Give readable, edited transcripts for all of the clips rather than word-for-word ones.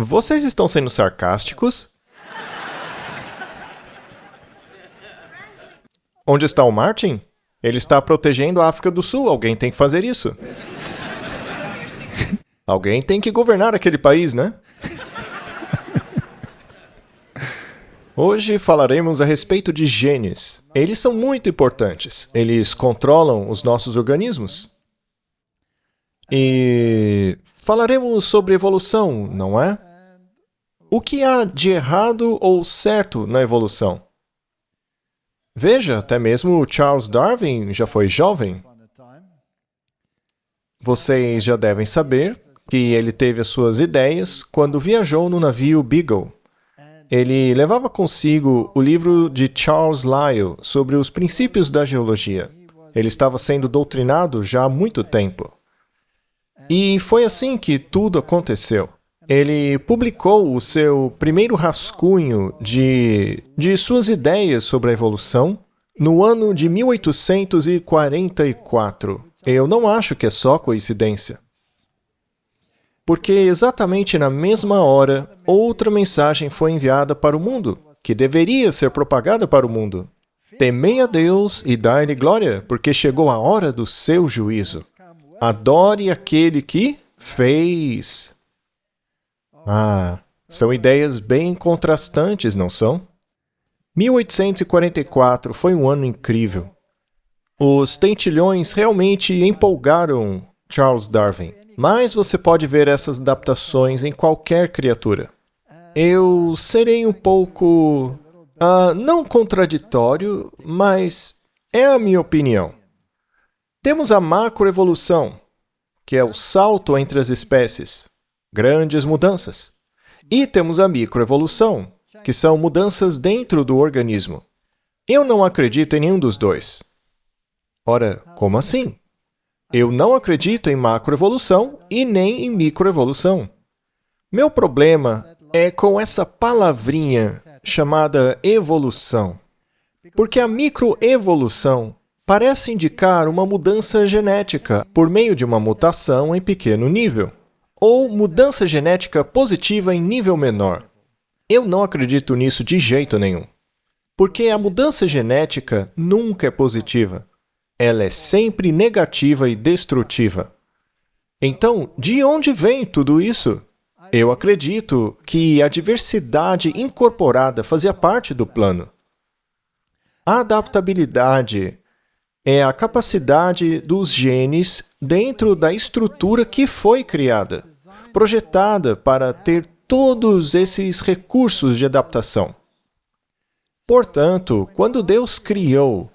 Vocês estão sendo sarcásticos? Onde está o Martin? Ele está protegendo a África do Sul. Alguém tem que fazer isso. Alguém tem que governar aquele país, né? Hoje falaremos a respeito de genes. Eles são muito importantes. Eles controlam os nossos organismos. E falaremos sobre evolução, não é? O que há de errado ou certo na evolução? Veja, até mesmo Charles Darwin já foi jovem. Vocês já devem saber que ele teve as suas ideias quando viajou no navio Beagle. Ele levava consigo o livro de Charles Lyell sobre os princípios da geologia. Ele estava sendo doutrinado já há muito tempo. E foi assim que tudo aconteceu. Ele publicou o seu primeiro rascunho de suas ideias sobre a evolução no ano de 1844. Eu não acho que é só coincidência. Porque exatamente na mesma hora, outra mensagem foi enviada para o mundo, que deveria ser propagada para o mundo. Temei a Deus e dai-lhe glória, porque chegou a hora do seu juízo. Adore aquele que fez. São ideias bem contrastantes, não são? 1844 foi um ano incrível. Os tentilhões realmente empolgaram Charles Darwin, mas você pode ver essas adaptações em qualquer criatura. Eu serei um pouco, não contraditório, mas é a minha opinião. Temos a macroevolução, que é o salto entre as espécies, grandes mudanças. E temos a microevolução, que são mudanças dentro do organismo. Eu não acredito em nenhum dos dois. Ora, como assim? Eu não acredito em macroevolução e nem em microevolução. Meu problema é com essa palavrinha chamada evolução. Porque a microevolução parece indicar uma mudança genética por meio de uma mutação em pequeno nível, ou mudança genética positiva em nível menor. Eu não acredito nisso de jeito nenhum. Porque a mudança genética nunca é positiva. Ela é sempre negativa e destrutiva. Então, de onde vem tudo isso? Eu acredito que a diversidade incorporada fazia parte do plano. A adaptabilidade é a capacidade dos genes dentro da estrutura que foi criada, projetada para ter todos esses recursos de adaptação. Portanto, quando Deus criou,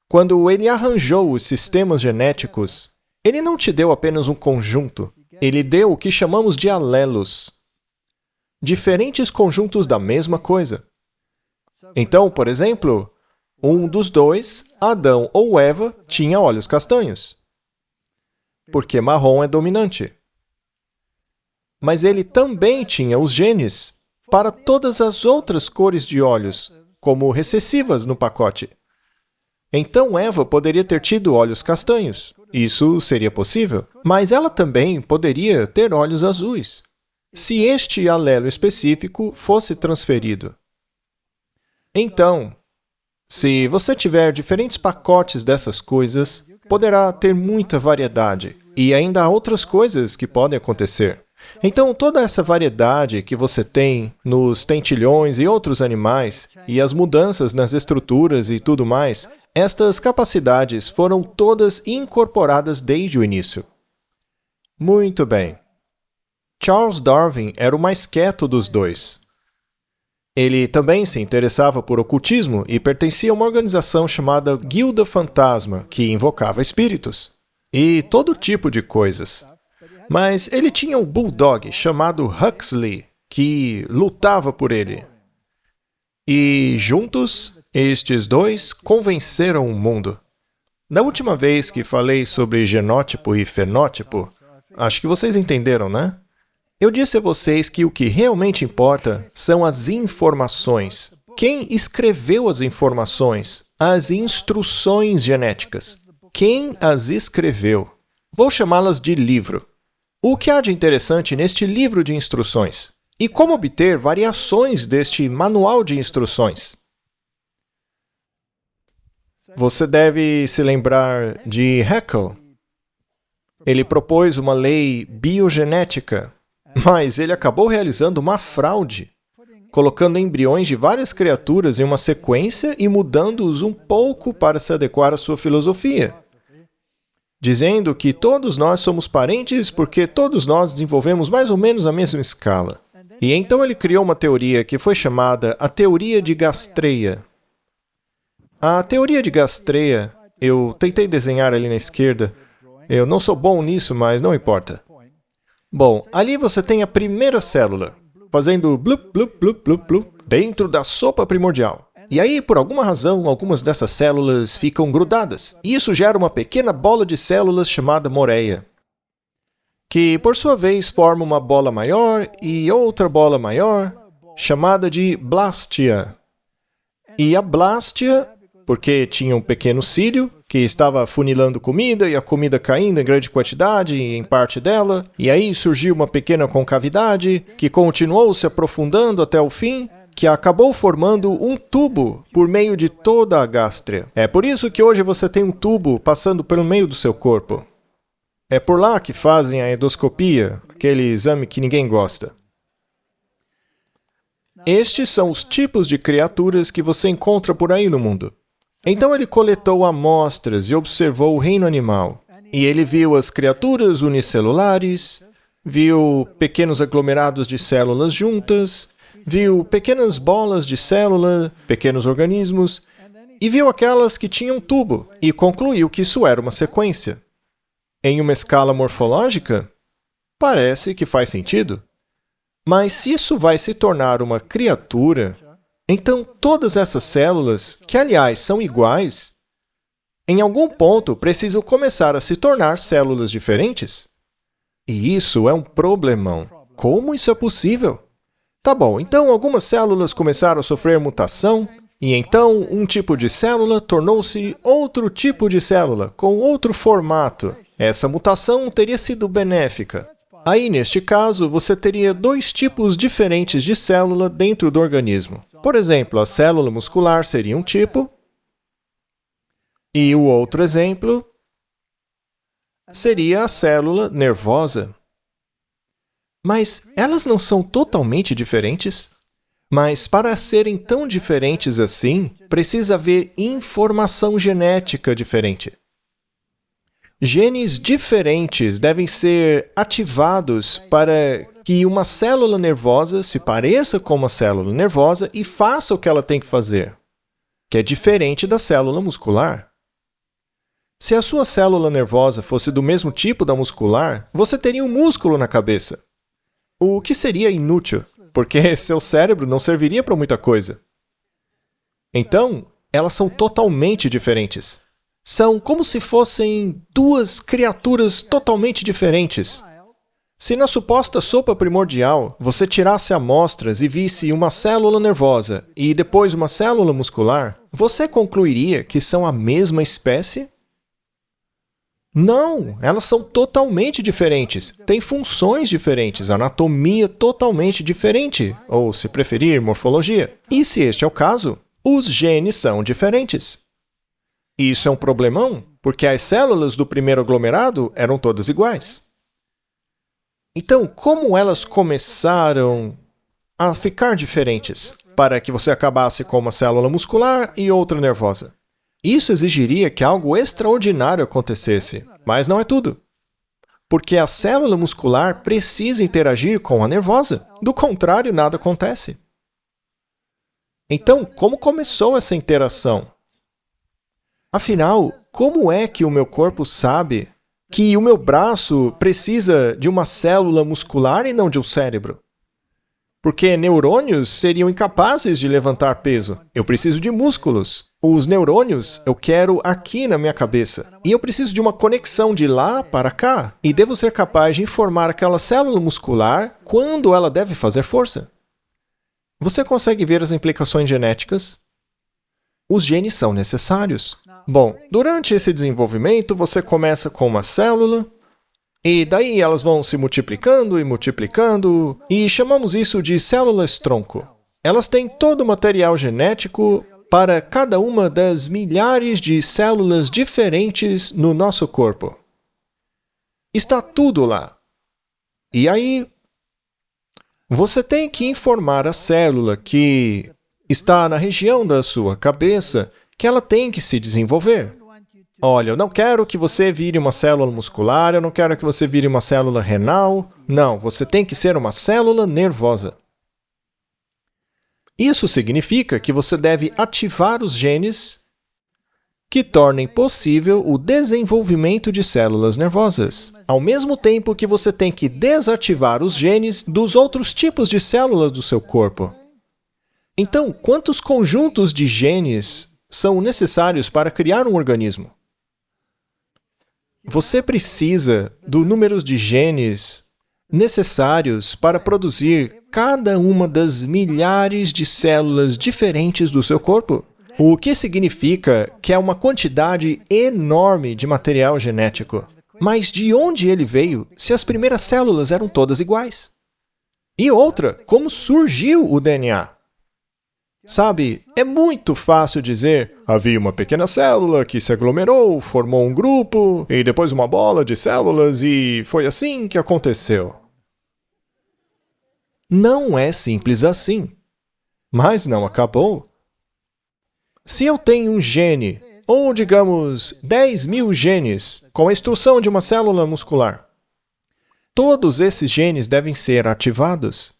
quando Ele arranjou os sistemas genéticos, Ele não te deu apenas um conjunto, Ele deu o que chamamos de alelos. Diferentes conjuntos da mesma coisa. Então, por exemplo, um dos dois, Adão ou Eva, tinha olhos castanhos, porque marrom é dominante. Mas ele também tinha os genes para todas as outras cores de olhos, como recessivas no pacote. Então Eva poderia ter tido olhos castanhos. Isso seria possível. Mas ela também poderia ter olhos azuis, se este alelo específico fosse transferido. Então, se você tiver diferentes pacotes dessas coisas, poderá ter muita variedade. E ainda há outras coisas que podem acontecer. Então, toda essa variedade que você tem nos tentilhões e outros animais, e as mudanças nas estruturas e tudo mais, estas capacidades foram todas incorporadas desde o início. Muito bem. Charles Darwin era o mais quieto dos dois. Ele também se interessava por ocultismo e pertencia a uma organização chamada Guilda Fantasma, que invocava espíritos. E todo tipo de coisas. Mas ele tinha um bulldog chamado Huxley, que lutava por ele. E juntos, estes dois convenceram o mundo. Na última vez que falei sobre genótipo e fenótipo, acho que vocês entenderam, né? Eu disse a vocês que o que realmente importa são as informações. Quem escreveu as informações? As instruções genéticas. Quem as escreveu? Vou chamá-las de livro. O que há de interessante neste livro de instruções? E como obter variações deste manual de instruções? Você deve se lembrar de Haeckel. Ele propôs uma lei biogenética, mas ele acabou realizando uma fraude, colocando embriões de várias criaturas em uma sequência e mudando-os um pouco para se adequar à sua filosofia, dizendo que todos nós somos parentes porque todos nós desenvolvemos mais ou menos a mesma escala. E então ele criou uma teoria que foi chamada a teoria de Gastreia. A teoria de Gastreia, eu tentei desenhar ali na esquerda. Eu não sou bom nisso, mas não importa. Bom, ali você tem a primeira célula, fazendo blup, blup, blup, blup, blup, dentro da sopa primordial. E aí, por alguma razão, algumas dessas células ficam grudadas. E isso gera uma pequena bola de células chamada moreia, que, por sua vez, forma uma bola maior e outra bola maior, chamada de blástia. E a blástia, porque tinha um pequeno cílio que estava afunilando comida e a comida caindo em grande quantidade em parte dela, e aí surgiu uma pequena concavidade que continuou se aprofundando até o fim, que acabou formando um tubo por meio de toda a gástria. É por isso que hoje você tem um tubo passando pelo meio do seu corpo. É por lá que fazem a endoscopia, aquele exame que ninguém gosta. Estes são os tipos de criaturas que você encontra por aí no mundo. Então ele coletou amostras e observou o reino animal. E ele viu as criaturas unicelulares, viu pequenos aglomerados de células juntas, viu pequenas bolas de célula, pequenos organismos, e viu aquelas que tinham tubo, e concluiu que isso era uma sequência. Em uma escala morfológica, parece que faz sentido. Mas se isso vai se tornar uma criatura, então todas essas células, que aliás são iguais, em algum ponto precisam começar a se tornar células diferentes? E isso é um problemão. Como isso é possível? Tá bom, então algumas células começaram a sofrer mutação, e então um tipo de célula tornou-se outro tipo de célula, com outro formato. Essa mutação teria sido benéfica. Aí, neste caso, você teria dois tipos diferentes de célula dentro do organismo. Por exemplo, a célula muscular seria um tipo, e o outro exemplo seria a célula nervosa. Mas elas não são totalmente diferentes? Mas para serem tão diferentes assim, precisa haver informação genética diferente. Genes diferentes devem ser ativados para que uma célula nervosa se pareça com uma célula nervosa e faça o que ela tem que fazer, que é diferente da célula muscular. Se a sua célula nervosa fosse do mesmo tipo da muscular, você teria um músculo na cabeça, o que seria inútil, porque seu cérebro não serviria para muita coisa. Então, elas são totalmente diferentes. São como se fossem duas criaturas totalmente diferentes. Se na suposta sopa primordial você tirasse amostras e visse uma célula nervosa e depois uma célula muscular, você concluiria que são a mesma espécie? Não, elas são totalmente diferentes, têm funções diferentes, anatomia totalmente diferente, ou, se preferir, morfologia. E se este é o caso, os genes são diferentes. Isso é um problemão, porque as células do primeiro aglomerado eram todas iguais. Então, como elas começaram a ficar diferentes, para que você acabasse com uma célula muscular e outra nervosa? Isso exigiria que algo extraordinário acontecesse, mas não é tudo. Porque a célula muscular precisa interagir com a nervosa, do contrário, nada acontece. Então, como começou essa interação? Afinal, como é que o meu corpo sabe que o meu braço precisa de uma célula muscular e não de um cérebro? Porque neurônios seriam incapazes de levantar peso. Eu preciso de músculos. Os neurônios eu quero aqui na minha cabeça. E eu preciso de uma conexão de lá para cá. E devo ser capaz de informar aquela célula muscular quando ela deve fazer força. Você consegue ver as implicações genéticas? Os genes são necessários. Bom, durante esse desenvolvimento, você começa com uma célula, E daí elas vão se multiplicando e multiplicando, e chamamos isso de células-tronco. Elas têm todo o material genético para cada uma das milhares de células diferentes no nosso corpo. Está tudo lá. E aí, você tem que informar a célula que está na região da sua cabeça que ela tem que se desenvolver. Olha, eu não quero que você vire uma célula muscular, eu não quero que você vire uma célula renal. Não, você tem que ser uma célula nervosa. Isso significa que você deve ativar os genes que tornem possível o desenvolvimento de células nervosas, ao mesmo tempo que você tem que desativar os genes dos outros tipos de células do seu corpo. Então, quantos conjuntos de genes são necessários para criar um organismo? Você precisa do número de genes necessários para produzir cada uma das milhares de células diferentes do seu corpo. O que significa que é uma quantidade enorme de material genético. Mas de onde ele veio se as primeiras células eram todas iguais? E outra, como surgiu o DNA? Sabe, é muito fácil dizer, havia uma pequena célula que se aglomerou, formou um grupo, e depois uma bola de células, e foi assim que aconteceu. Não é simples assim. Mas não acabou. Se eu tenho um gene, ou digamos 10.000 genes, com a instrução de uma célula muscular, todos esses genes devem ser ativados.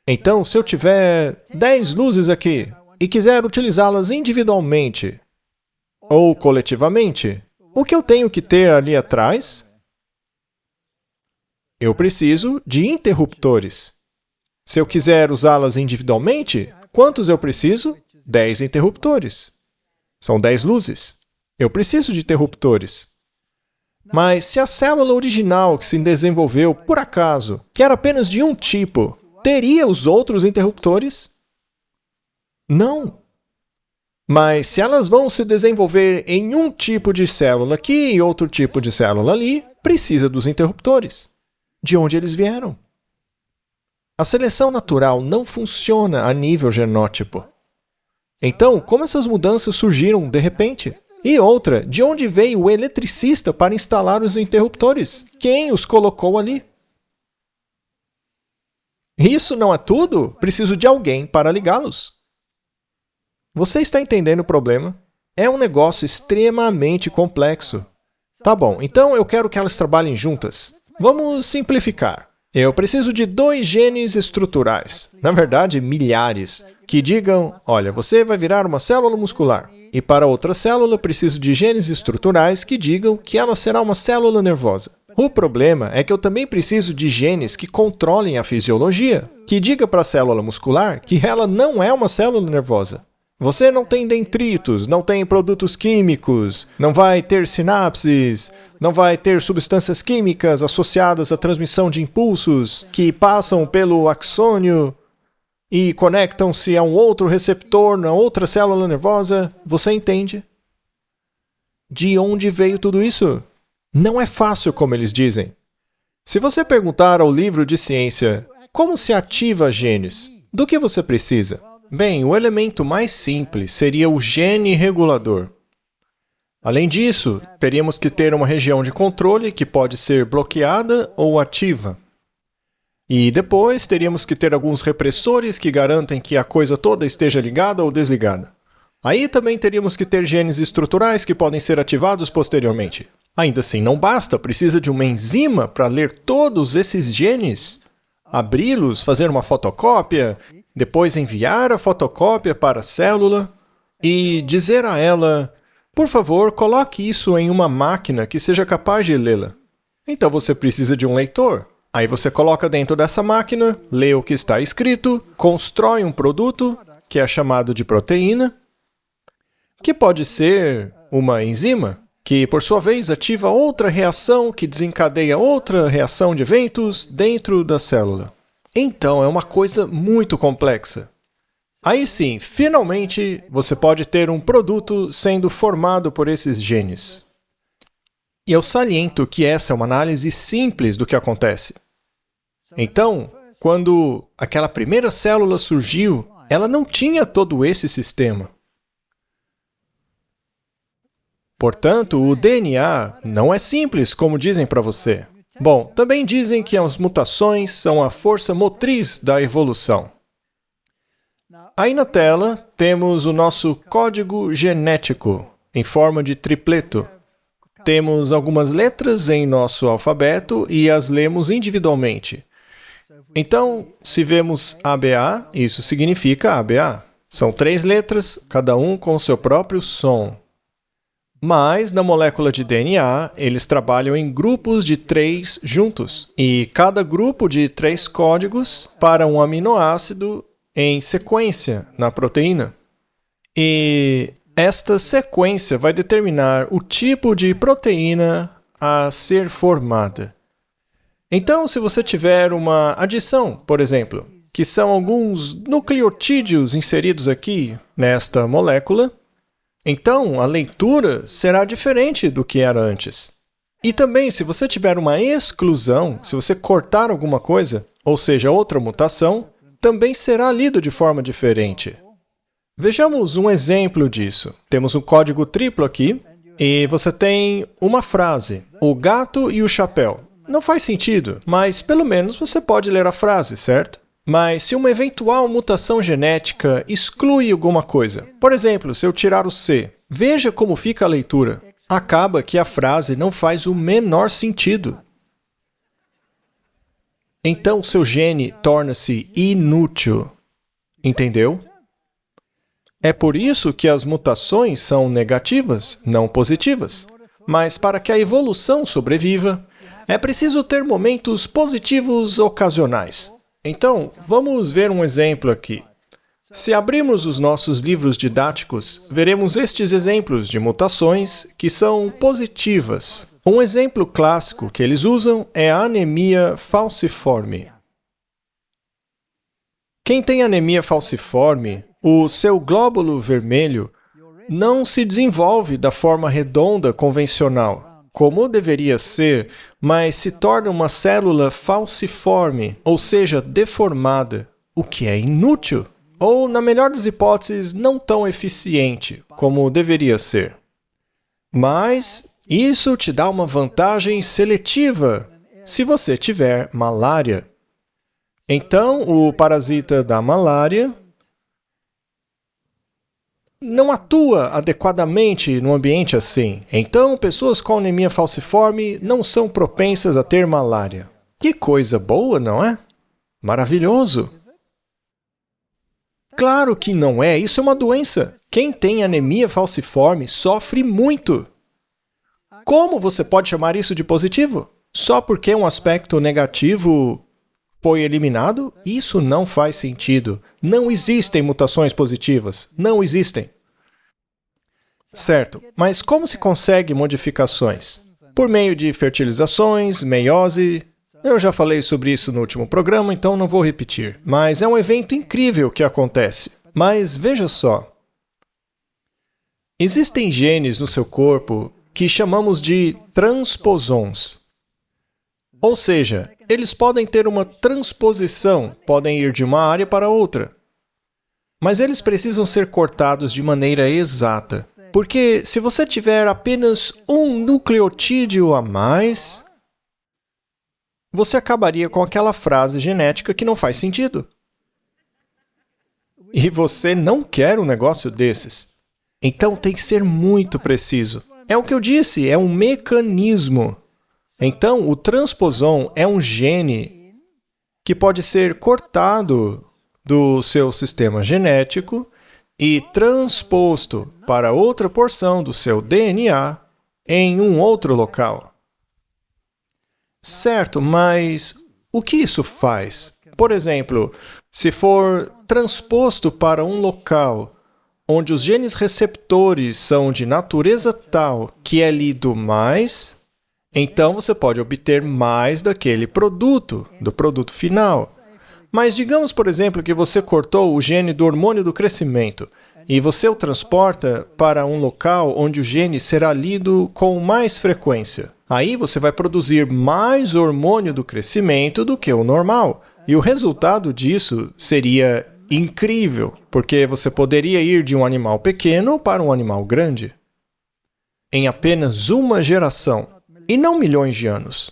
Então, se eu tiver 10 luzes aqui e quiser utilizá-las individualmente ou coletivamente, o que eu tenho que ter ali atrás? Eu preciso de interruptores. Se eu quiser usá-las individualmente, quantos eu preciso? 10 interruptores. São 10 luzes. Eu preciso de interruptores. Mas se a célula original que se desenvolveu, por acaso, que era apenas de um tipo, teria os outros interruptores? Não. Mas se elas vão se desenvolver em um tipo de célula aqui e outro tipo de célula ali, precisa dos interruptores. De onde eles vieram? A seleção natural não funciona a nível genótipo. Então, como essas mudanças surgiram de repente? E outra, de onde veio o eletricista para instalar os interruptores? Quem os colocou ali? Isso não é tudo? Preciso de alguém para ligá-los. Você está entendendo o problema? É um negócio extremamente complexo. Tá bom, então eu quero que elas trabalhem juntas. Vamos simplificar. Eu preciso de 2 genes estruturais, na verdade milhares, que digam, olha, você vai virar uma célula muscular. E para outra célula, preciso de genes estruturais que digam que ela será uma célula nervosa. O problema é que eu também preciso de genes que controlem a fisiologia, que diga para a célula muscular que ela não é uma célula nervosa. Você não tem detritos, não tem produtos químicos, não vai ter sinapses, não vai ter substâncias químicas associadas à transmissão de impulsos que passam pelo axônio e conectam-se a um outro receptor na outra célula nervosa. Você entende? De onde veio tudo isso? Não é fácil, como eles dizem. Se você perguntar ao livro de ciência como se ativa genes, do que você precisa? Bem, o elemento mais simples seria o gene regulador. Além disso, teríamos que ter uma região de controle que pode ser bloqueada ou ativa. E depois teríamos que ter alguns repressores que garantem que a coisa toda esteja ligada ou desligada. Aí também teríamos que ter genes estruturais que podem ser ativados posteriormente. Ainda assim, não basta, precisa de uma enzima para ler todos esses genes, abri-los, fazer uma fotocópia, depois enviar a fotocópia para a célula e dizer a ela, por favor, coloque isso em uma máquina que seja capaz de lê-la. Então você precisa de um leitor. Aí você coloca dentro dessa máquina, lê o que está escrito, constrói um produto, que é chamado de proteína, que pode ser uma enzima, que por sua vez ativa outra reação que desencadeia outra reação de eventos dentro da célula. Então é uma coisa muito complexa. Aí sim, finalmente, você pode ter um produto sendo formado por esses genes. E eu saliento que essa é uma análise simples do que acontece. Então, quando aquela primeira célula surgiu, ela não tinha todo esse sistema. Portanto, o DNA não é simples, como dizem para você. Bom, também dizem que as mutações são a força motriz da evolução. Aí na tela, temos o nosso código genético, em forma de tripleto. Temos algumas letras em nosso alfabeto e as lemos individualmente. Então, se vemos ABA, isso significa ABA. São 3 letras, cada um com seu próprio som. Mas, na molécula de DNA, eles trabalham em grupos de 3 juntos. E cada grupo de 3 códigos para um aminoácido em sequência na proteína. E esta sequência vai determinar o tipo de proteína a ser formada. Então, se você tiver uma adição, por exemplo, que são alguns nucleotídeos inseridos aqui nesta molécula, então a leitura será diferente do que era antes. E também, se você tiver uma exclusão, se você cortar alguma coisa, ou seja, outra mutação, também será lido de forma diferente. Vejamos um exemplo disso. Temos um código triplo aqui, e você tem uma frase, o gato e o chapéu. Não faz sentido, mas pelo menos você pode ler a frase, certo? Mas se uma eventual mutação genética exclui alguma coisa, por exemplo, se eu tirar o C, veja como fica a leitura. Acaba que a frase não faz o menor sentido. Então, seu gene torna-se inútil. Entendeu? É por isso que as mutações são negativas, não positivas. Mas para que a evolução sobreviva, é preciso ter momentos positivos ocasionais. Então, vamos ver um exemplo aqui. Se abrirmos os nossos livros didáticos, veremos estes exemplos de mutações que são positivas. Um exemplo clássico que eles usam é a anemia falciforme. Quem tem anemia falciforme, o seu glóbulo vermelho não se desenvolve da forma redonda convencional, como deveria ser, mas se torna uma célula falciforme, ou seja, deformada, o que é inútil, ou, na melhor das hipóteses, não tão eficiente, como deveria ser. Mas isso te dá uma vantagem seletiva se você tiver malária. Então, o parasita da malária não atua adequadamente num ambiente assim. Então, pessoas com anemia falciforme não são propensas a ter malária. Que coisa boa, não é? Maravilhoso! Claro que não é, isso é uma doença. Quem tem anemia falciforme sofre muito. Como você pode chamar isso de positivo? Só porque um aspecto negativo foi eliminado? Isso não faz sentido. Não existem mutações positivas. Não existem. Certo, mas como se consegue modificações? Por meio de fertilizações, meiose. Eu já falei sobre isso no último programa, então não vou repetir. Mas é um evento incrível que acontece. Mas veja só. Existem genes no seu corpo que chamamos de transposons. Ou seja, eles podem ter uma transposição, podem ir de uma área para outra. Mas eles precisam ser cortados de maneira exata. Porque se você tiver apenas um nucleotídeo a mais, você acabaria com aquela frase genética que não faz sentido. E você não quer um negócio desses. Então tem que ser muito preciso. É o que eu disse, é um mecanismo. Então, o transposon é um gene que pode ser cortado do seu sistema genético e transposto para outra porção do seu DNA em um outro local. Certo, mas o que isso faz? Por exemplo, se for transposto para um local onde os genes receptores são de natureza tal que é lido mais, então você pode obter mais daquele produto, do produto final. Mas digamos, por exemplo, que você cortou o gene do hormônio do crescimento, e você o transporta para um local onde o gene será lido com mais frequência. Aí você vai produzir mais hormônio do crescimento do que o normal. E o resultado disso seria incrível, porque você poderia ir de um animal pequeno para um animal grande em apenas uma geração, e não milhões de anos.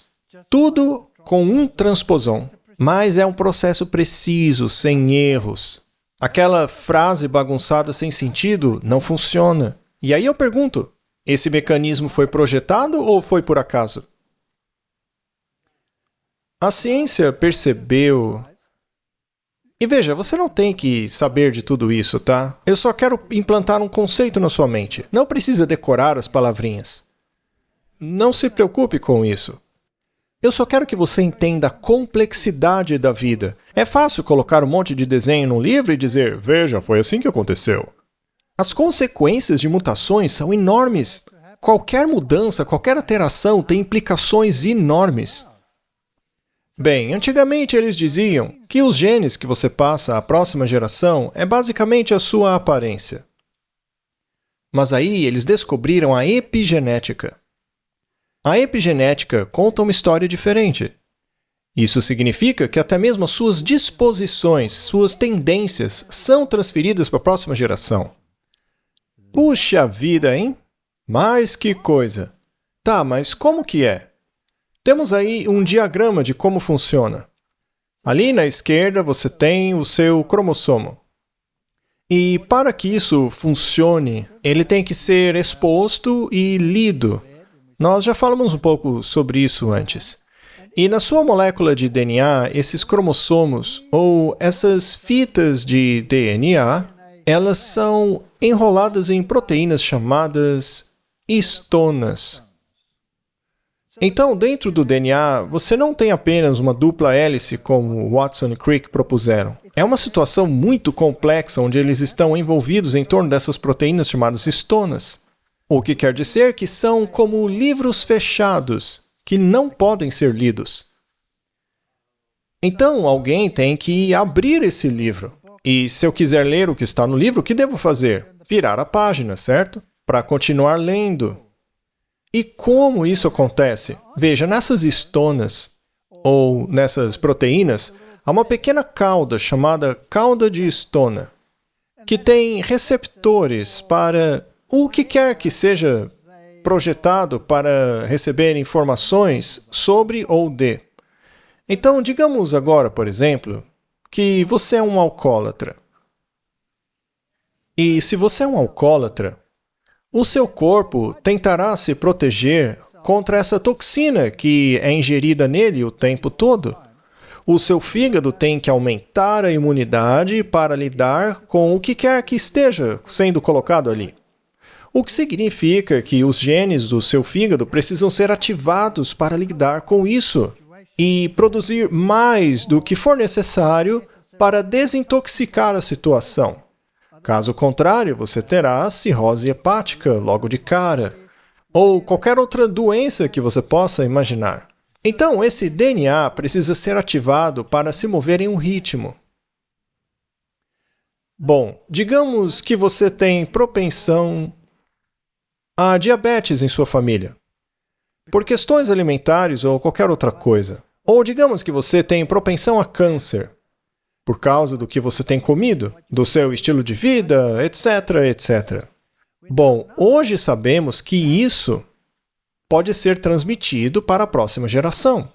Tudo com um transposon. Mas é um processo preciso, sem erros. Aquela frase bagunçada sem sentido não funciona. E aí eu pergunto, esse mecanismo foi projetado ou foi por acaso? A ciência percebeu... E veja, você não tem que saber de tudo isso, tá? Eu só quero implantar um conceito na sua mente. Não precisa decorar as palavrinhas. Não se preocupe com isso. Eu só quero que você entenda a complexidade da vida. É fácil colocar um monte de desenho num livro e dizer, veja, foi assim que aconteceu. As consequências de mutações são enormes. Qualquer mudança, qualquer alteração tem implicações enormes. Bem, antigamente eles diziam que os genes que você passa à próxima geração é basicamente a sua aparência. Mas aí eles descobriram a epigenética. A epigenética conta uma história diferente. Isso significa que até mesmo as suas disposições, suas tendências, são transferidas para a próxima geração. Puxa vida, hein? Mas que coisa! Tá, mas como que é? Temos aí um diagrama de como funciona. Ali na esquerda você tem o seu cromossomo. E para que isso funcione, ele tem que ser exposto e lido. Nós já falamos um pouco sobre isso antes. E na sua molécula de DNA, esses cromossomos, ou essas fitas de DNA, elas são enroladas em proteínas chamadas histonas. Então, dentro do DNA, você não tem apenas uma dupla hélice como Watson e Crick propuseram. É uma situação muito complexa onde eles estão envolvidos em torno dessas proteínas chamadas histonas. O que quer dizer que são como livros fechados, que não podem ser lidos. Então, alguém tem que abrir esse livro. E se eu quiser ler o que está no livro, o que devo fazer? Virar a página, certo? Para continuar lendo. E como isso acontece? Veja, nessas histonas, ou nessas proteínas, há uma pequena cauda chamada cauda de histona, que tem receptores para o que quer que seja projetado para receber informações sobre ou de. Então, digamos agora, por exemplo, que você é um alcoólatra. E se você é um alcoólatra, o seu corpo tentará se proteger contra essa toxina que é ingerida nele o tempo todo. O seu fígado tem que aumentar a imunidade para lidar com o que quer que esteja sendo colocado ali. O que significa que os genes do seu fígado precisam ser ativados para lidar com isso e produzir mais do que for necessário para desintoxicar a situação. Caso contrário, você terá cirrose hepática logo de cara, ou qualquer outra doença que você possa imaginar. Então, esse DNA precisa ser ativado para se mover em um ritmo. Bom, digamos que você tem propensão a diabetes em sua família, por questões alimentares ou qualquer outra coisa. Ou digamos que você tem propensão a câncer, por causa do que você tem comido, do seu estilo de vida, etc, etc. Bom, hoje sabemos que isso pode ser transmitido para a próxima geração.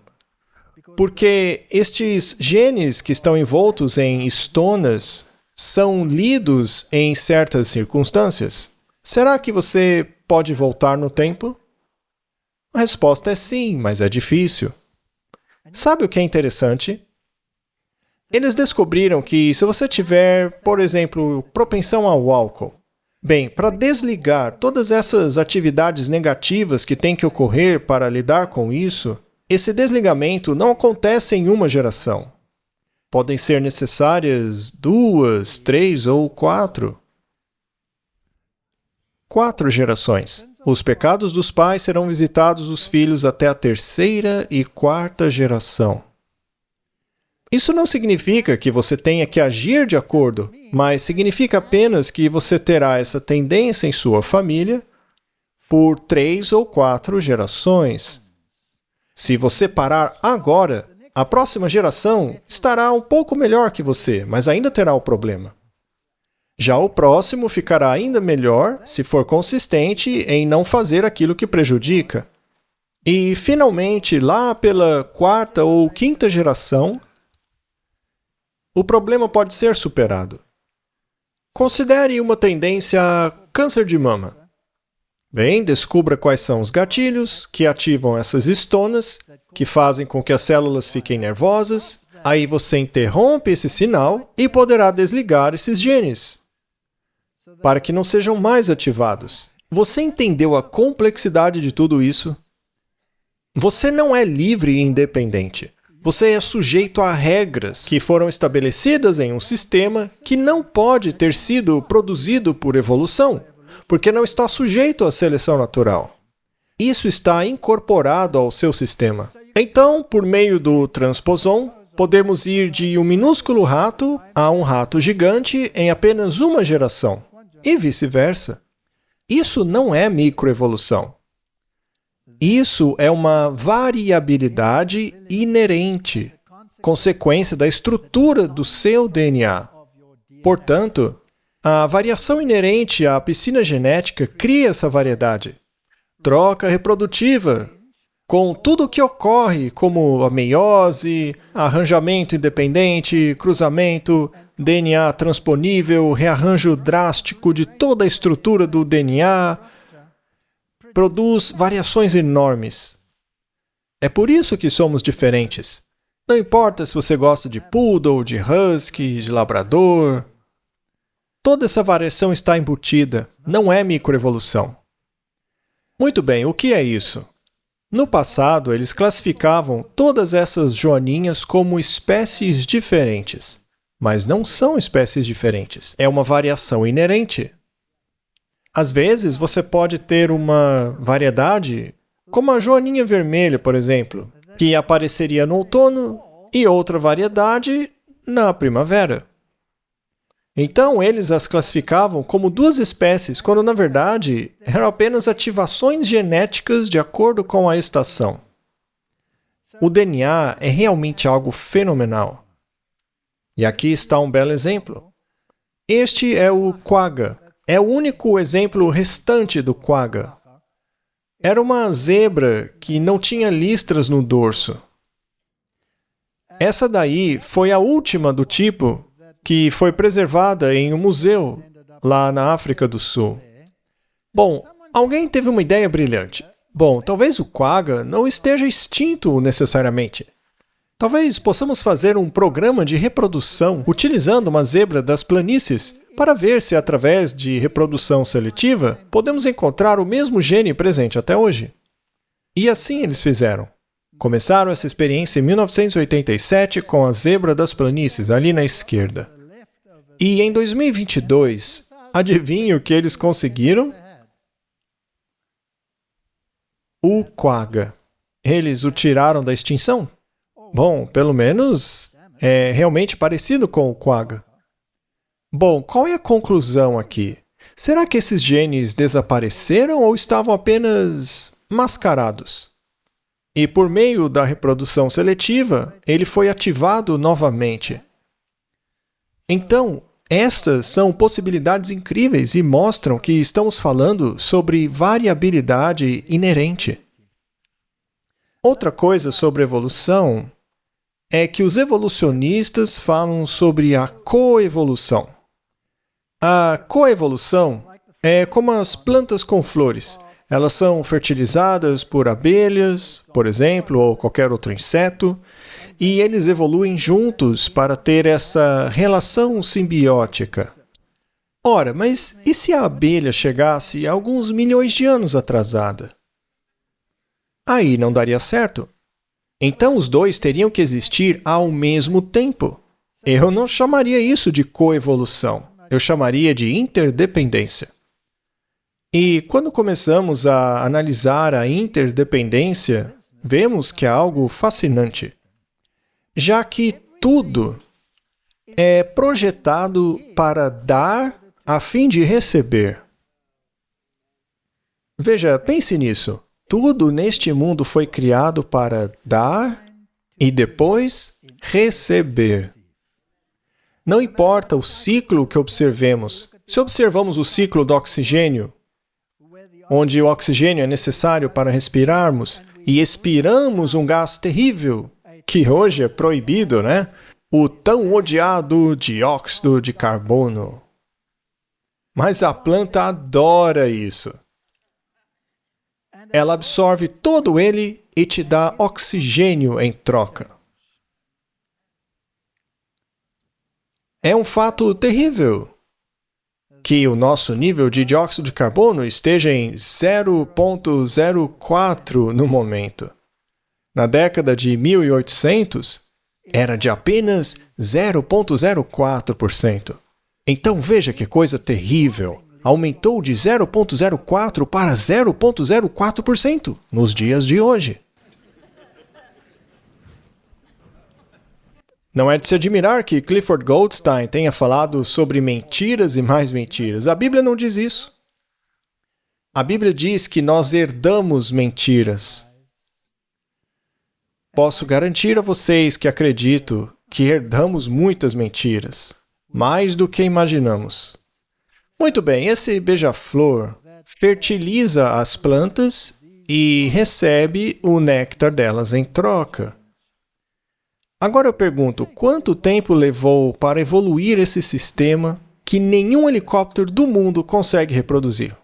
Porque estes genes que estão envoltos em histonas são lidos em certas circunstâncias. Será que você pode voltar no tempo? A resposta é sim, mas é difícil. Sabe o que é interessante? Eles descobriram que se você tiver, por exemplo, propensão ao álcool, bem, para desligar todas essas atividades negativas que têm que ocorrer para lidar com isso, esse desligamento não acontece em uma geração. Podem ser necessárias 2, 3 ou 4. 4 gerações. Os pecados dos pais serão visitados dos filhos até a 3ª e 4ª geração. Isso não significa que você tenha que agir de acordo, mas significa apenas que você terá essa tendência em sua família por 3 ou 4 gerações. Se você parar agora, a próxima geração estará um pouco melhor que você, mas ainda terá o problema. Já o próximo ficará ainda melhor se for consistente em não fazer aquilo que prejudica. E, finalmente, lá pela 4ª ou 5ª geração, o problema pode ser superado. Considere uma tendência a câncer de mama. Bem, descubra quais são os gatilhos que ativam essas estonas, que fazem com que as células fiquem nervosas. Aí você interrompe esse sinal e poderá desligar esses genes, para que não sejam mais ativados. Você entendeu a complexidade de tudo isso? Você não é livre e independente. Você é sujeito a regras que foram estabelecidas em um sistema que não pode ter sido produzido por evolução, porque não está sujeito à seleção natural. Isso está incorporado ao seu sistema. Então, por meio do transposon, podemos ir de um minúsculo rato a um rato gigante em apenas uma geração, e vice-versa. Isso não é microevolução. Isso é uma variabilidade inerente, consequência da estrutura do seu DNA. Portanto, a variação inerente à piscina genética cria essa variedade. Troca reprodutiva, com tudo o que ocorre, como a meiose, arranjamento independente, cruzamento, DNA transponível, rearranjo drástico de toda a estrutura do DNA, produz variações enormes. É por isso que somos diferentes. Não importa se você gosta de poodle, de husky, de labrador. Toda essa variação está embutida, não é microevolução. Muito bem, o que é isso? No passado, eles classificavam todas essas joaninhas como espécies diferentes. Mas não são espécies diferentes. É uma variação inerente. Às vezes, você pode ter uma variedade, como a joaninha vermelha, por exemplo, que apareceria no outono, e outra variedade na primavera. Então, eles as classificavam como 2 espécies, quando, na verdade, eram apenas ativações genéticas de acordo com a estação. O DNA é realmente algo fenomenal. E aqui está um belo exemplo. Este é o quagga. É o único exemplo restante do quagga. Era uma zebra que não tinha listras no dorso. Essa daí foi a última do tipo que foi preservada em um museu lá na África do Sul. Bom, alguém teve uma ideia brilhante. Bom, talvez o quagga não esteja extinto necessariamente. Talvez possamos fazer um programa de reprodução utilizando uma zebra das planícies para ver se, através de reprodução seletiva, podemos encontrar o mesmo gene presente até hoje. E assim eles fizeram. Começaram essa experiência em 1987 com a zebra das planícies, ali na esquerda. E em 2022, adivinhe o que eles conseguiram? O quagga. Eles o tiraram da extinção? Bom, pelo menos é realmente parecido com o quagga. Bom, qual é a conclusão aqui? Será que esses genes desapareceram ou estavam apenas mascarados? E por meio da reprodução seletiva, ele foi ativado novamente. Então, estas são possibilidades incríveis e mostram que estamos falando sobre variabilidade inerente. Outra coisa sobre evolução é que os evolucionistas falam sobre a coevolução. A coevolução é como as plantas com flores. Elas são fertilizadas por abelhas, por exemplo, ou qualquer outro inseto, e eles evoluem juntos para ter essa relação simbiótica. Ora, mas e se a abelha chegasse alguns milhões de anos atrasada? Aí não daria certo. Então os dois teriam que existir ao mesmo tempo. Eu não chamaria isso de coevolução. Eu chamaria de interdependência. E quando começamos a analisar a interdependência, vemos que é algo fascinante. Já que tudo é projetado para dar a fim de receber. Veja, pense nisso. Tudo neste mundo foi criado para dar e depois receber. Não importa o ciclo que observemos. Se observamos o ciclo do oxigênio, onde o oxigênio é necessário para respirarmos, e expiramos um gás terrível, que hoje é proibido, né? O tão odiado dióxido de carbono. Mas a planta adora isso. Ela absorve todo ele e te dá oxigênio em troca. É um fato terrível que o nosso nível de dióxido de carbono esteja em 0,04 no momento. Na década de 1800, era de apenas 0,04%. Então veja que coisa terrível. Aumentou de 0,04 para 0,04% nos dias de hoje. Não é de se admirar que Clifford Goldstein tenha falado sobre mentiras e mais mentiras. A Bíblia não diz isso. A Bíblia diz que nós herdamos mentiras. Posso garantir a vocês que acredito que herdamos muitas mentiras, mais do que imaginamos. Muito bem, esse beija-flor fertiliza as plantas e recebe o néctar delas em troca. Agora eu pergunto, quanto tempo levou para evoluir esse sistema que nenhum helicóptero do mundo consegue reproduzir?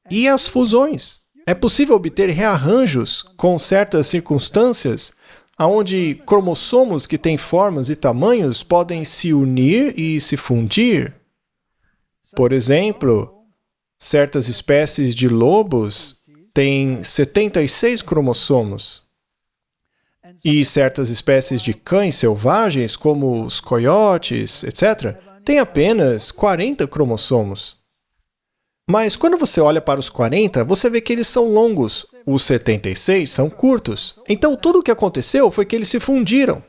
E as fusões? É possível obter rearranjos com certas circunstâncias, onde cromossomos que têm formas e tamanhos podem se unir e se fundir? Por exemplo, certas espécies de lobos têm 76 cromossomos. E certas espécies de cães selvagens, como os coiotes, etc., têm apenas 40 cromossomos. Mas quando você olha para os 40, você vê que eles são longos. Os 76 são curtos. Então tudo o que aconteceu foi que eles se fundiram.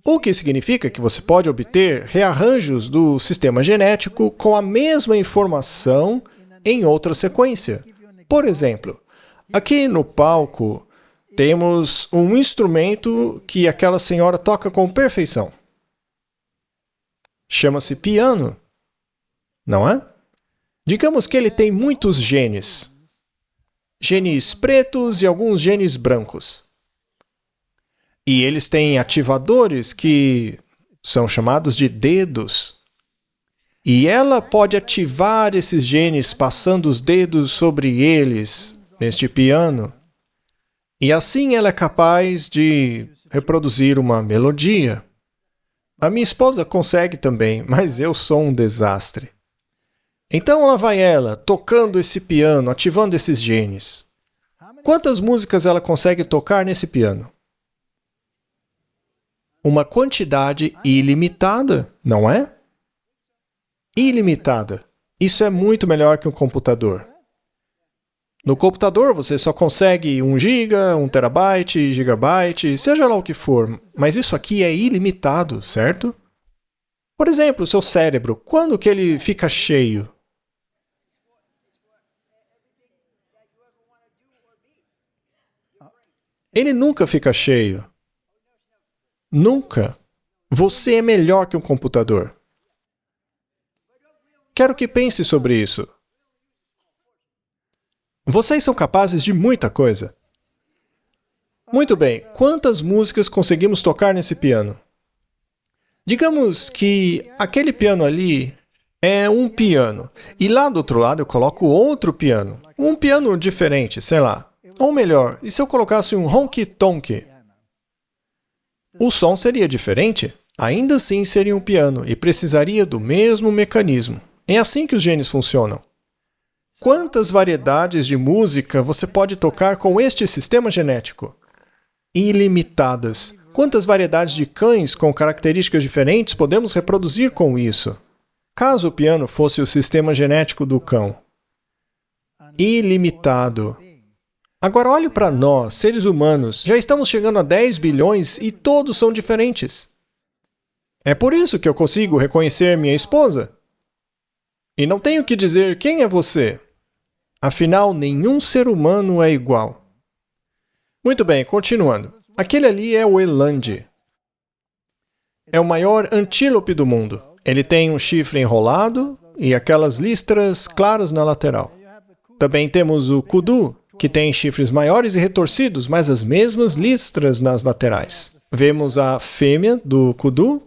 O que significa que você pode obter rearranjos do sistema genético com a mesma informação em outra sequência. Por exemplo, aqui no palco, temos um instrumento que aquela senhora toca com perfeição. Chama-se piano, não é? Digamos que ele tem muitos genes. Genes pretos e alguns genes brancos. E eles têm ativadores que são chamados de dedos. E ela pode ativar esses genes passando os dedos sobre eles neste piano. E assim ela é capaz de reproduzir uma melodia. A minha esposa consegue também, mas eu sou um desastre. Então lá vai ela, tocando esse piano, ativando esses genes. Quantas músicas ela consegue tocar nesse piano? Uma quantidade ilimitada, não é? Ilimitada. Isso é muito melhor que um computador. No computador, você só consegue 1 GB, 1 TB, gigabyte, seja lá o que for, mas isso aqui é ilimitado, certo? Por exemplo, o seu cérebro, quando que ele fica cheio? Ele nunca fica cheio. Nunca. Você é melhor que um computador. Quero que pense sobre isso. Vocês são capazes de muita coisa. Muito bem, quantas músicas conseguimos tocar nesse piano? Digamos que aquele piano ali é um piano, e lá do outro lado eu coloco outro piano. Um piano diferente, sei lá. Ou melhor, e se eu colocasse um honky-tonk? O som seria diferente? Ainda assim seria um piano e precisaria do mesmo mecanismo. É assim que os genes funcionam. Quantas variedades de música você pode tocar com este sistema genético? Ilimitadas. Quantas variedades de cães com características diferentes podemos reproduzir com isso? Caso o piano fosse o sistema genético do cão. Ilimitado. Agora olhe para nós, seres humanos. Já estamos chegando a 10 bilhões e todos são diferentes. É por isso que eu consigo reconhecer minha esposa. E não tenho que dizer quem é você. Afinal, nenhum ser humano é igual. Muito bem, continuando. Aquele ali é o eland. É o maior antílope do mundo. Ele tem um chifre enrolado e aquelas listras claras na lateral. Também temos o kudu, que tem chifres maiores e retorcidos, mas as mesmas listras nas laterais. Vemos a fêmea do kudu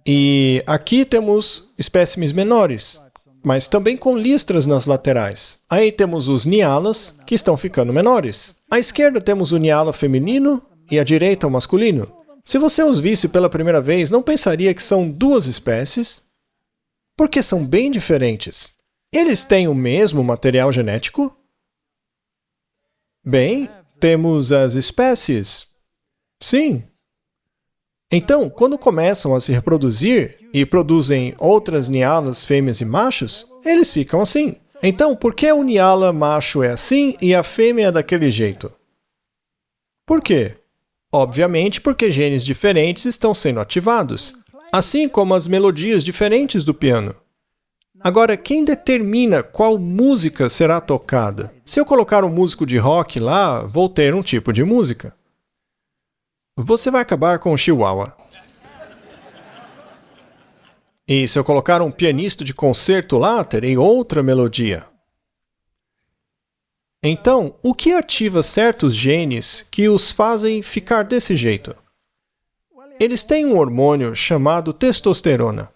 e aqui temos espécimes menores, mas também com listras nas laterais. Aí temos os nialas, que estão ficando menores. À esquerda temos o niala feminino e à direita o masculino. Se você os visse pela primeira vez, não pensaria que são duas espécies, porque são bem diferentes. Eles têm o mesmo material genético? Bem, temos as espécies. Sim. Então, quando começam a se reproduzir e produzem outras nialas, fêmeas e machos, eles ficam assim. Então, por que o niala macho é assim e a fêmea é daquele jeito? Por quê? Obviamente porque genes diferentes estão sendo ativados, assim como as melodias diferentes do piano. Agora, quem determina qual música será tocada? Se eu colocar um músico de rock lá, vou ter um tipo de música. Você vai acabar com o chihuahua. E se eu colocar um pianista de concerto lá, terei outra melodia. Então, o que ativa certos genes que os fazem ficar desse jeito? Eles têm um hormônio chamado testosterona,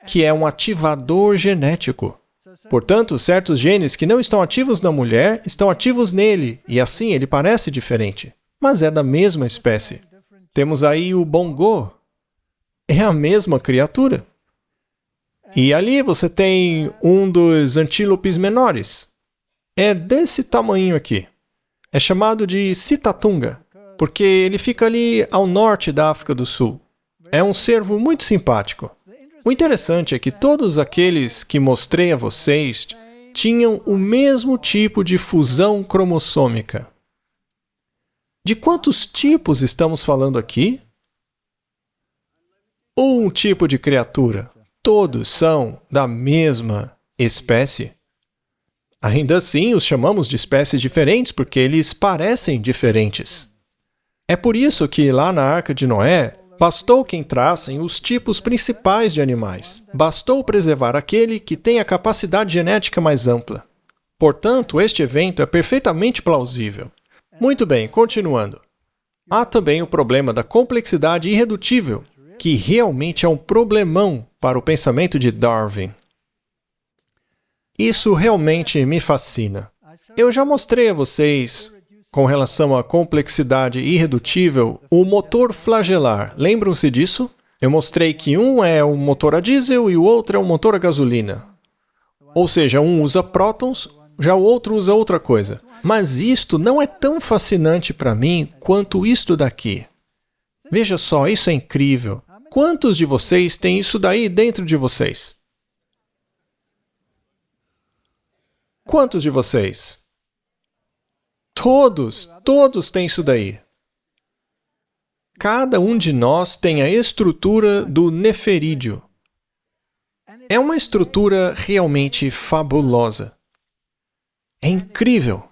que é um ativador genético. Portanto, certos genes que não estão ativos na mulher estão ativos nele, e assim ele parece diferente. Mas é da mesma espécie. Temos aí o bongo. É a mesma criatura. E ali você tem um dos antílopes menores. É desse tamanho aqui. É chamado de Sitatunga, porque ele fica ali ao norte da África do Sul. É um cervo muito simpático. O interessante é que todos aqueles que mostrei a vocês tinham o mesmo tipo de fusão cromossômica. De quantos tipos estamos falando aqui? Um tipo de criatura. Todos são da mesma espécie. Ainda assim, os chamamos de espécies diferentes porque eles parecem diferentes. É por isso que lá na Arca de Noé, bastou que entrassem os tipos principais de animais. Bastou preservar aquele que tem a capacidade genética mais ampla. Portanto, este evento é perfeitamente plausível. Muito bem, continuando. Há também o problema da complexidade irredutível, que realmente é um problemão para o pensamento de Darwin. Isso realmente me fascina. Eu já mostrei a vocês, com relação à complexidade irredutível, o motor flagelar. Lembram-se disso? Eu mostrei que um é um motor a diesel e o outro é um motor a gasolina. Ou seja, um usa prótons, já o outro usa outra coisa. Mas isto não é tão fascinante para mim quanto isto daqui. Veja só, isso é incrível. Quantos de vocês têm isso daí dentro de vocês? Quantos de vocês? Todos têm isso daí. Cada um de nós tem a estrutura do neferídeo. É uma estrutura realmente fabulosa. É incrível.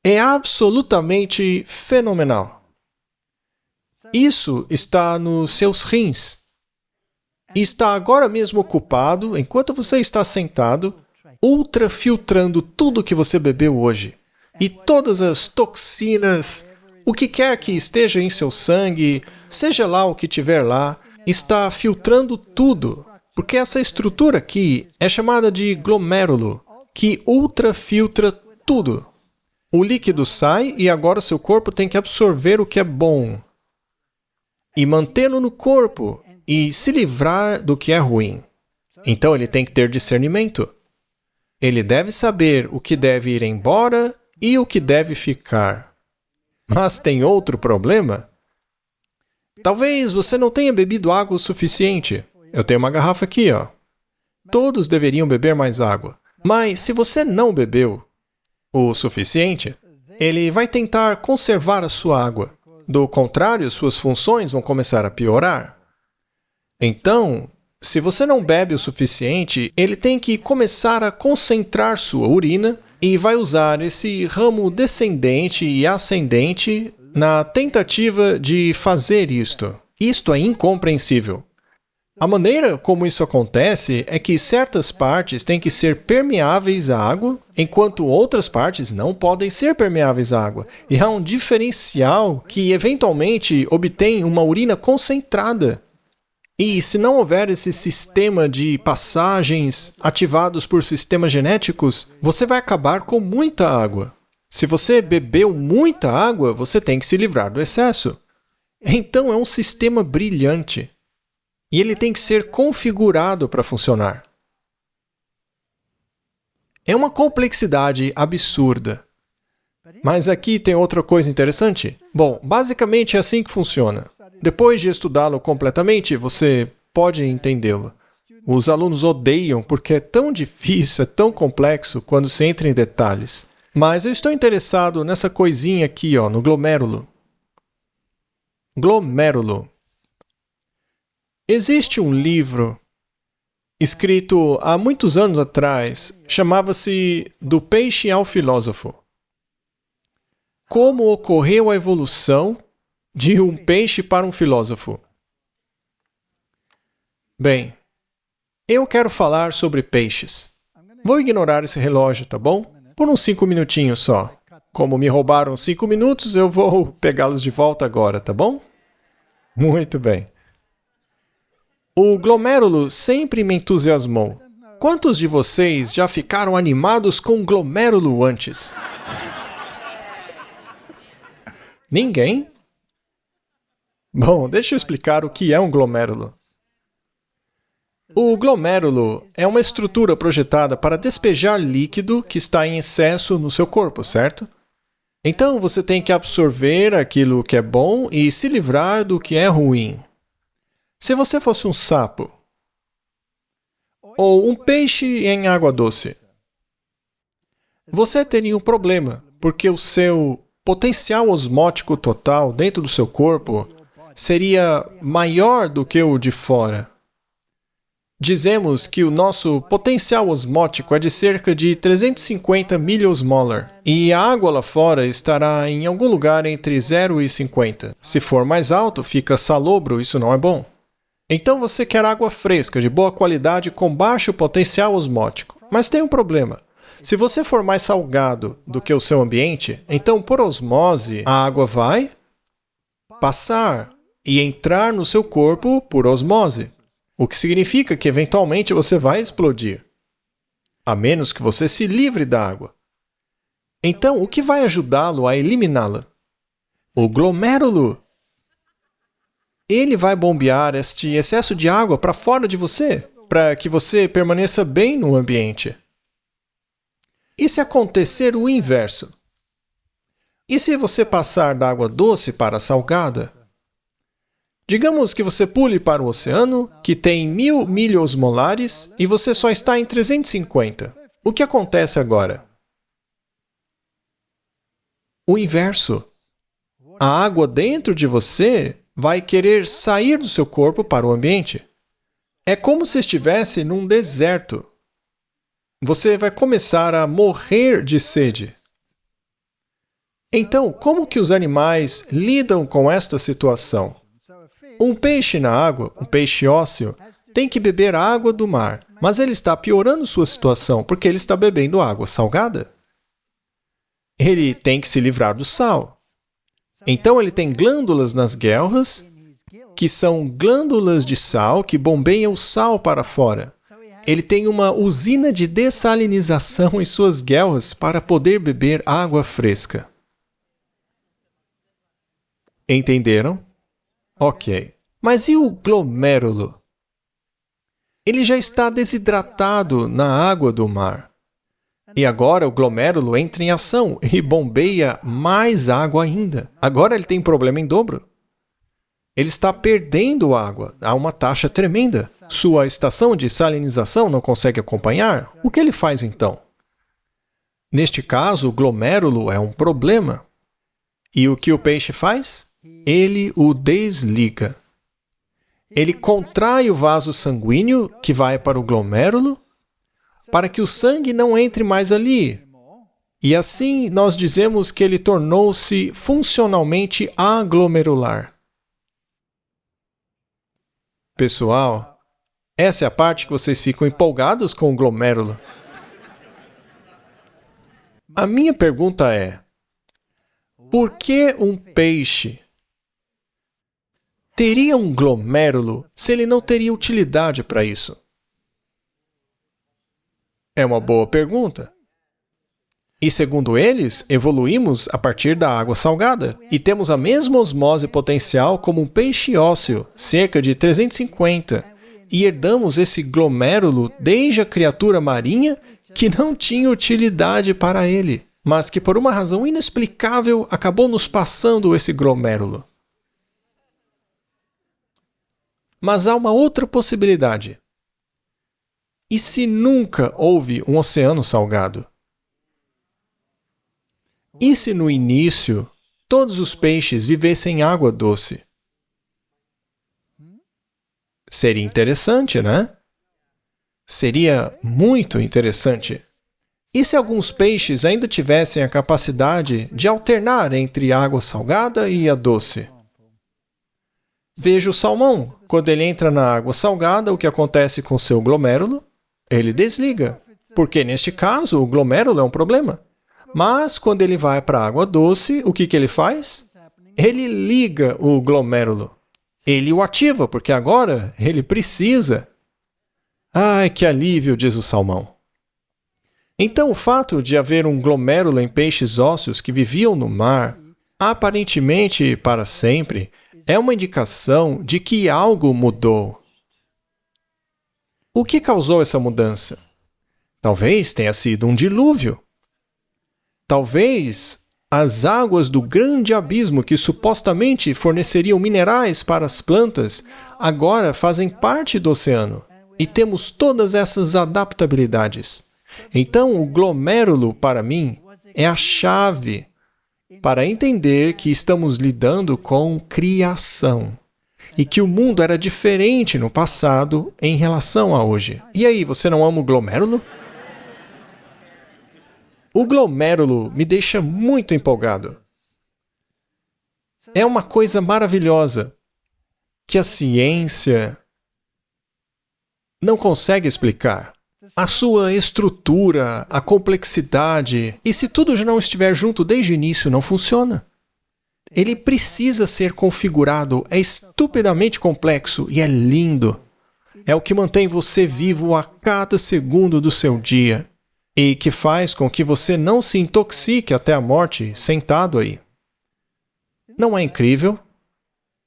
É absolutamente fenomenal. Isso está nos seus rins. E está agora mesmo ocupado, enquanto você está sentado, ultrafiltrando tudo que você bebeu hoje. E todas as toxinas, o que quer que esteja em seu sangue, seja lá o que tiver lá, está filtrando tudo. Porque essa estrutura aqui é chamada de glomérulo, que ultrafiltra tudo. O líquido sai e agora seu corpo tem que absorver o que é bom e mantê-lo no corpo e se livrar do que é ruim. Então ele tem que ter discernimento. Ele deve saber o que deve ir embora e o que deve ficar. Mas tem outro problema? Talvez você não tenha bebido água o suficiente. Eu tenho uma garrafa aqui, ó. Todos deveriam beber mais água. Mas se você não bebeu o suficiente, ele vai tentar conservar a sua água. Do contrário, suas funções vão começar a piorar. Então, se você não bebe o suficiente, ele tem que começar a concentrar sua urina e vai usar esse ramo descendente e ascendente na tentativa de fazer isto. Isto é incompreensível. A maneira como isso acontece é que certas partes têm que ser permeáveis à água, enquanto outras partes não podem ser permeáveis à água. E há um diferencial que, eventualmente, obtém uma urina concentrada. E se não houver esse sistema de passagens ativados por sistemas genéticos, você vai acabar com muita água. Se você bebeu muita água, você tem que se livrar do excesso. Então é um sistema brilhante. E ele tem que ser configurado para funcionar. É uma complexidade absurda. Mas aqui tem outra coisa interessante. Bom, basicamente é assim que funciona. Depois de estudá-lo completamente, você pode entendê-lo. Os alunos odeiam porque é tão difícil, é tão complexo quando se entra em detalhes. Mas eu estou interessado nessa coisinha aqui, no glomérulo. Glomérulo. Existe um livro escrito há muitos anos atrás, chamava-se Do Peixe ao Filósofo. Como ocorreu a evolução de um peixe para um filósofo? Bem, eu quero falar sobre peixes. Vou ignorar esse relógio, tá bom? Por uns 5 minutinhos só. Como me roubaram 5 minutos, eu vou pegá-los de volta agora, tá bom? Muito bem. O glomérulo sempre me entusiasmou. Quantos de vocês já ficaram animados com glomérulo antes? Ninguém? Bom, deixa eu explicar o que é um glomérulo. O glomérulo é uma estrutura projetada para despejar líquido que está em excesso no seu corpo, certo? Então você tem que absorver aquilo que é bom e se livrar do que é ruim. Se você fosse um sapo ou um peixe em água doce, você teria um problema, porque o seu potencial osmótico total dentro do seu corpo seria maior do que o de fora. Dizemos que o nosso potencial osmótico é de cerca de 350 miliosmolar, e a água lá fora estará em algum lugar entre 0 e 50. Se for mais alto, fica salobro, isso não é bom. Então você quer água fresca, de boa qualidade, com baixo potencial osmótico. Mas tem um problema. Se você for mais salgado do que o seu ambiente, então por osmose a água vai passar e entrar no seu corpo por osmose. O que significa que eventualmente você vai explodir. A menos que você se livre da água. Então, o que vai ajudá-lo a eliminá-la? O glomérulo. Ele vai bombear este excesso de água para fora de você, para que você permaneça bem no ambiente. E se acontecer o inverso? E se você passar da água doce para a salgada? Digamos que você pule para o oceano, que tem 1000 miliosmolares, e você só está em 350. O que acontece agora? O inverso. A água dentro de você vai querer sair do seu corpo para o ambiente. É como se estivesse num deserto. Você vai começar a morrer de sede. Então, como que os animais lidam com esta situação? Um peixe na água, um peixe ósseo, tem que beber a água do mar, mas ele está piorando sua situação porque ele está bebendo água salgada. Ele tem que se livrar do sal. Então ele tem glândulas nas guelras, que são glândulas de sal que bombeiam o sal para fora. Ele tem uma usina de dessalinização em suas guelras para poder beber água fresca. Entenderam? Ok. Mas e o glomérulo? Ele já está desidratado na água do mar. E agora o glomérulo entra em ação e bombeia mais água ainda. Agora ele tem problema em dobro. Ele está perdendo água a uma taxa tremenda. Sua estação de salinização não consegue acompanhar. O que ele faz então? Neste caso, o glomérulo é um problema. E o que o peixe faz? Ele o desliga. Ele contrai o vaso sanguíneo que vai para o glomérulo para que o sangue não entre mais ali. E assim nós dizemos que ele tornou-se funcionalmente aglomerular. Pessoal, essa é a parte que vocês ficam empolgados com o glomérulo. A minha pergunta é: por que um peixe teria um glomérulo se ele não teria utilidade para isso? É uma boa pergunta. E segundo eles, evoluímos a partir da água salgada e temos a mesma osmose potencial como um peixe ósseo, cerca de 350, e herdamos esse glomérulo desde a criatura marinha que não tinha utilidade para ele, mas que por uma razão inexplicável acabou nos passando esse glomérulo. Mas há uma outra possibilidade. E se nunca houve um oceano salgado? E se no início todos os peixes vivessem em água doce? Seria interessante, né? Seria muito interessante. E se alguns peixes ainda tivessem a capacidade de alternar entre a água salgada e a doce? Veja o salmão. Quando ele entra na água salgada, o que acontece com seu glomérulo? Ele desliga, porque neste caso o glomérulo é um problema. Mas quando ele vai para a água doce, o que ele faz? Ele liga o glomérulo. Ele o ativa, porque agora ele precisa. Ai, que alívio, diz o salmão. Então, o fato de haver um glomérulo em peixes ósseos que viviam no mar, aparentemente para sempre, é uma indicação de que algo mudou. O que causou essa mudança? Talvez tenha sido um dilúvio. Talvez as águas do grande abismo que supostamente forneceriam minerais para as plantas agora fazem parte do oceano e temos todas essas adaptabilidades. Então, o glomérulo, para mim, é a chave para entender que estamos lidando com criação e que o mundo era diferente no passado em relação a hoje. E aí, você não ama o glomérulo? O glomérulo me deixa muito empolgado. É uma coisa maravilhosa que a ciência não consegue explicar. A sua estrutura, a complexidade, e se tudo já não estiver junto desde o início, não funciona. Ele precisa ser configurado, é estupidamente complexo e é lindo. É o que mantém você vivo a cada segundo do seu dia e que faz com que você não se intoxique até a morte sentado aí. Não é incrível?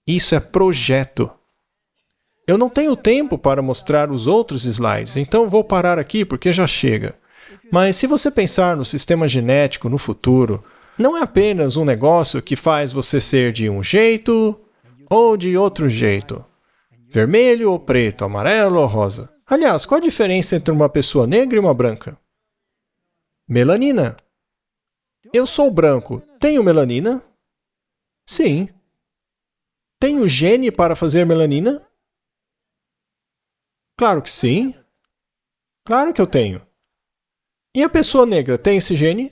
Isso é projeto. Eu não tenho tempo para mostrar os outros slides, então vou parar aqui porque já chega. Mas se você pensar no sistema genético no futuro, não é apenas um negócio que faz você ser de um jeito ou de outro jeito. Vermelho ou preto, amarelo ou rosa. Aliás, qual a diferença entre uma pessoa negra e uma branca? Melanina. Eu sou branco. Tenho melanina? Sim. Tenho gene para fazer melanina? Claro que sim. Claro que eu tenho. E a pessoa negra tem esse gene?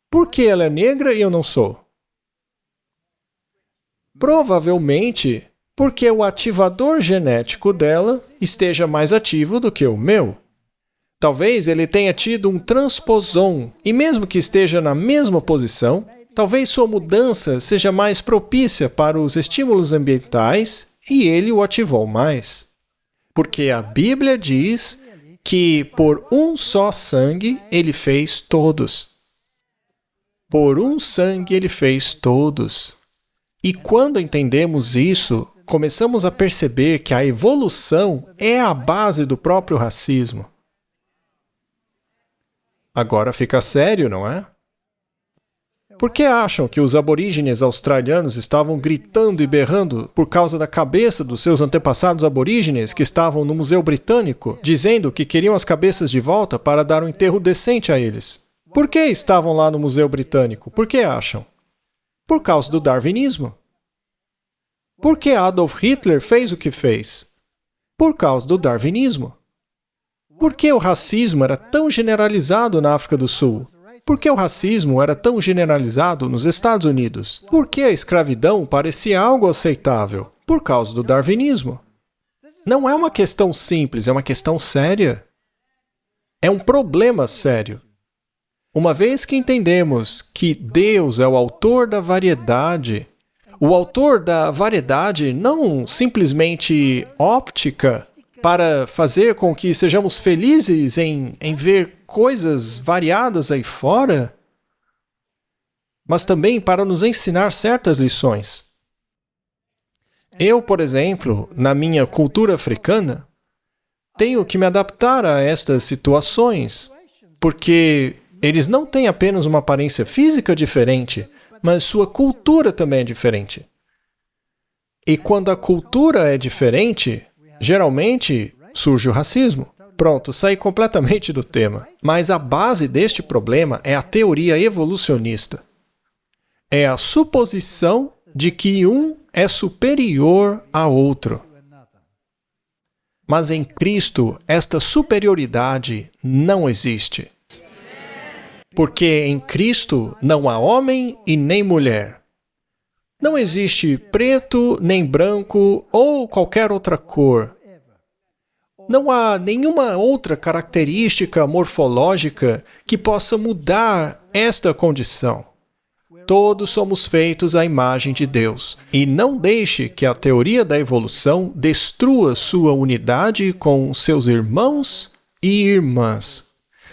Por que ela é negra e eu não sou? Provavelmente porque o ativador genético dela esteja mais ativo do que o meu. Talvez ele tenha tido um transposon, e mesmo que esteja na mesma posição, talvez sua mudança seja mais propícia para os estímulos ambientais e ele o ativou mais. Porque a Bíblia diz que por um só sangue ele fez todos. Por um sangue ele fez todos. E quando entendemos isso, começamos a perceber que a evolução é a base do próprio racismo. Agora fica sério, não é? Por que acham que os aborígenes australianos estavam gritando e berrando por causa da cabeça dos seus antepassados aborígenes que estavam no Museu Britânico, dizendo que queriam as cabeças de volta para dar um enterro decente a eles? Por que estavam lá no Museu Britânico? Por que acham? Por causa do darwinismo. Por que Adolf Hitler fez o que fez? Por causa do darwinismo. Por que o racismo era tão generalizado na África do Sul? Por que o racismo era tão generalizado nos Estados Unidos? Por que a escravidão parecia algo aceitável? Por causa do darwinismo. Não é uma questão simples, é uma questão séria. É um problema sério. Uma vez que entendemos que Deus é o autor da variedade, o autor da variedade não simplesmente óptica para fazer com que sejamos felizes em ver coisas variadas aí fora, mas também para nos ensinar certas lições. Eu, por exemplo, na minha cultura africana, tenho que me adaptar a estas situações, porque eles não têm apenas uma aparência física diferente, mas sua cultura também é diferente. E quando a cultura é diferente, geralmente surge o racismo. Pronto, saí completamente do tema. Mas a base deste problema é a teoria evolucionista. É a suposição de que um é superior a outro. Mas em Cristo, esta superioridade não existe. Porque em Cristo não há homem e nem mulher. Não existe preto, nem branco ou qualquer outra cor. Não há nenhuma outra característica morfológica que possa mudar esta condição. Todos somos feitos à imagem de Deus. E não deixe que a teoria da evolução destrua sua unidade com seus irmãos e irmãs.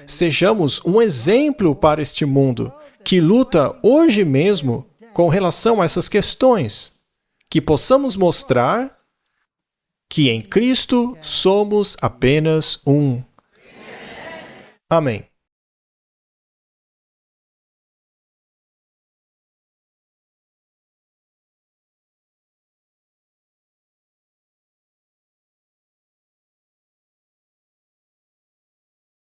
Sejamos um exemplo para este mundo que luta hoje mesmo com relação a essas questões. Que possamos mostrar que em Cristo somos apenas um. Amém.